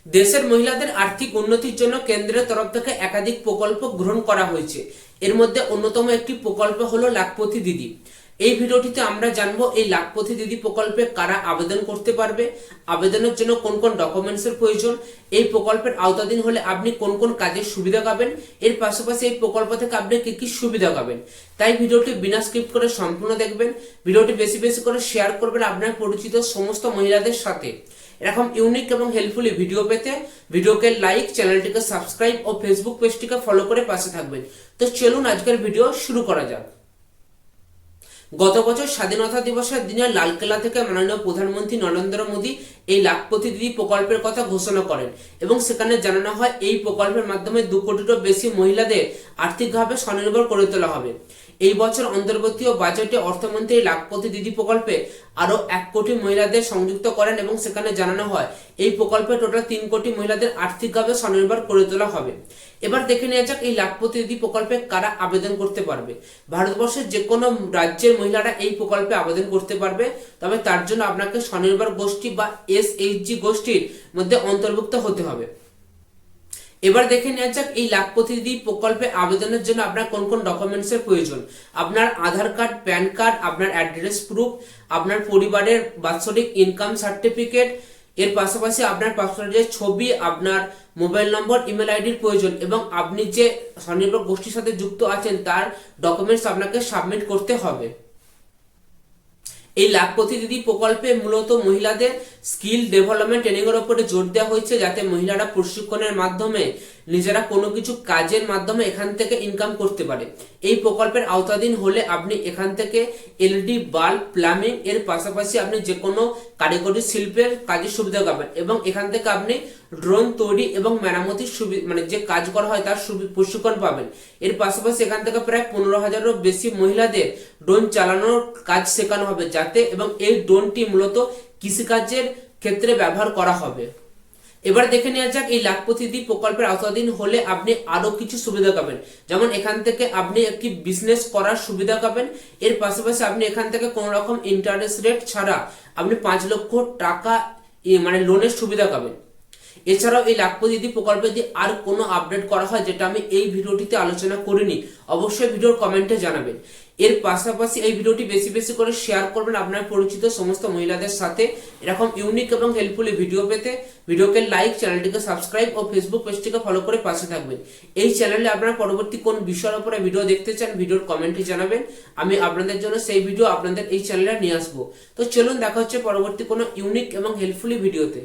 দেশের মহিলাদের আর্থিক উন্নতির জন্য কেন্দ্রের তরফ থেকে একাধিক প্রকল্প গ্রহণ করা হয়েছে। এর মধ্যে অন্যতম একটি প্রকল্প হলো লাখপতি দিদি। এই ভিডিওটিতে আমরা জানবো এই লাখপতি দিদি প্রকল্পে কারা আবেদন করতে পারবে, আবেদনের জন্য কোন কোন ডকুমেন্টসের প্রয়োজন, এই প্রকল্পের আওতাধীন হলে আপনি কোন কোন কাজের সুবিধা পাবেন, এর পাশাপাশি এই প্রকল্প থেকে আপনি কি কি সুবিধা পাবেন। তাই ভিডিওটি বিনা স্কিপ করে সম্পূর্ণ দেখবেন। ভিডিওটি বেশি বেশি করে শেয়ার করবেন আপনার পরিচিত সমস্ত মহিলাদের সাথে। এরকম ইউনিক এবং হেল্পফুল ভিডিও পেতে ভিডিওকে লাইক, চ্যানেলটিকে সাবস্ক্রাইব ও ফেসবুক পেজটিকে ফলো করে পাশে থাকবেন। তো চলুন আজকের ভিডিও শুরু করা যাক। গত বছর স্বাধীনতা দিবসের দিনে লালকেল্লা থেকে মাননীয় প্রধানমন্ত্রী নরেন্দ্র মোদী এই লাখপতি দিদি প্রকল্পের কথা ঘোষণা করেন এবং সেখানে জানানো হয় এই প্রকল্পের মাধ্যমে 2 কোটিরও বেশি মহিলাদের আর্থিকভাবে স্বনির্ভর করে তোলা হবে। এই বছর অন্তর্বর্তীয় বাজেটে অর্থমন্ত্রী লাখপতি দিদি প্রকল্পে আরো 1 কোটি মহিলাদের সংযুক্ত করেন এবং সেখানে জানানো হয় এই প্রকল্পে টোটাল 3 কোটি মহিলাদের আর্থিকভাবে স্বনির্ভর করে তোলা হবে। এবার দেখে নেওয়া যাক এই লাখপতি দিদি প্রকল্পে কারা আবেদন করতে পারবে। ভারতবর্ষের যে কোনো রাজ্যের মহিলারা এই প্রকল্পে আবেদন করতে পারবে, তবে তার জন্য আপনাকে স্বনির্ভর গোষ্ঠী বা SHG গোষ্ঠীর মধ্যে অন্তর্ভুক্ত হতে হবে। এবার দেখে নেওয়া যাক এই লাখপতি দিদি প্রকল্পে আবেদনের জন্য আপনার কোন কোন ডকুমেন্টসের প্রয়োজন। আপনার আধার কার্ড, প্যান কার্ড, আপনার অ্যাড্রেস প্রুফ, আপনার পরিবারের বাৎসরিক ইনকাম সার্টিফিকেট, এর পাশাপাশি আপনার পাসপোর্টের ছবি, আপনার মোবাইল নম্বর, ইমেল আইডির প্রয়োজন এবং আপনি যে স্বনির্ভর গোষ্ঠীর সাথে যুক্ত আছেন তার ডকুমেন্টস আপনাকে সাবমিট করতে হবে। এই লাখপতি দিদি প্রকল্পে মূলত মহিলাদের স্কিল ডেভেলপমেন্ট ট্রেনিং এর উপরে জোর দেওয়া হয়েছে, যাতে মহিলারা প্রশিক্ষণের মাধ্যমে নিজেরা কোনো কিছু কাজের মাধ্যমে এখান থেকে ইনকাম করতে পারে। এই প্রকল্পের আওতাধীন হলে আপনি এখান থেকে LED বাল্ব, প্লাম্বিং এর পাশাপাশি আপনি যে কোনো কারিগরি শিল্পের কাজের সুবিধা পাবেন এবং এখান থেকে আপনি ড্রোন তৈরি এবং মেরামতির সুবিধা যে কাজ করা হয় তার প্রশিক্ষণ পাবেন। এর পাশাপাশি এখান থেকে প্রায় 15,000-এরও বেশি মহিলাদের ড্রোন চালানোর কাজ শেখানো হবে, যাতে এবং এই ড্রোনটি মূলত কৃষিকাজের ক্ষেত্রে ব্যবহার করা হবে। এবার দেখে নেওয়া যাক এই লাখপতি দিদি প্রকল্পের আওতাধীন হলে আপনি আরো কিছু সুবিধা পাবেন, যেমন এখান থেকে আপনি একটি বিজনেস করার সুবিধা পাবেন। এর পাশাপাশি আপনি এখান থেকে কোনো রকম ইন্টারেস্ট রেট ছাড়া আপনি 5 লক্ষ টাকা লোনের সুবিধা পাবেন। এছাড়াও এই লাখপতি দিদি প্রকল্পে যদি আর কোনো আপডেট করা হয় যেটা আমি এই ভিডিওটিতে আলোচনা করিনি, অবশ্যই ভিডিওর কমেন্টে জানাবেন। এর পাশাপাশি এই ভিডিওটি বেশি বেশি করে শেয়ার করবেন আপনার পরিচিত সমস্ত মহিলাদের সাথে। এরকম ইউনিক এবং হেল্পফুল ভিডিও পেতে ভিডিওকে লাইক, চ্যানেলটিকে সাবস্ক্রাইব ও ফেসবুক পেজটিকে ফলো করে পাশে থাকবেন। এই চ্যানেলে আপনারা পরবর্তী কোন বিষয়ের উপরে ভিডিও দেখতে চান ভিডিওর কমেন্টে জানাবেন, আমি আপনাদের জন্য সেই ভিডিও আপনাদের এই চ্যানেলে নিয়ে আসবো। তো চলুন দেখা হচ্ছে পরবর্তী কোনো ইউনিক এবং হেল্পফুল ভিডিওতে।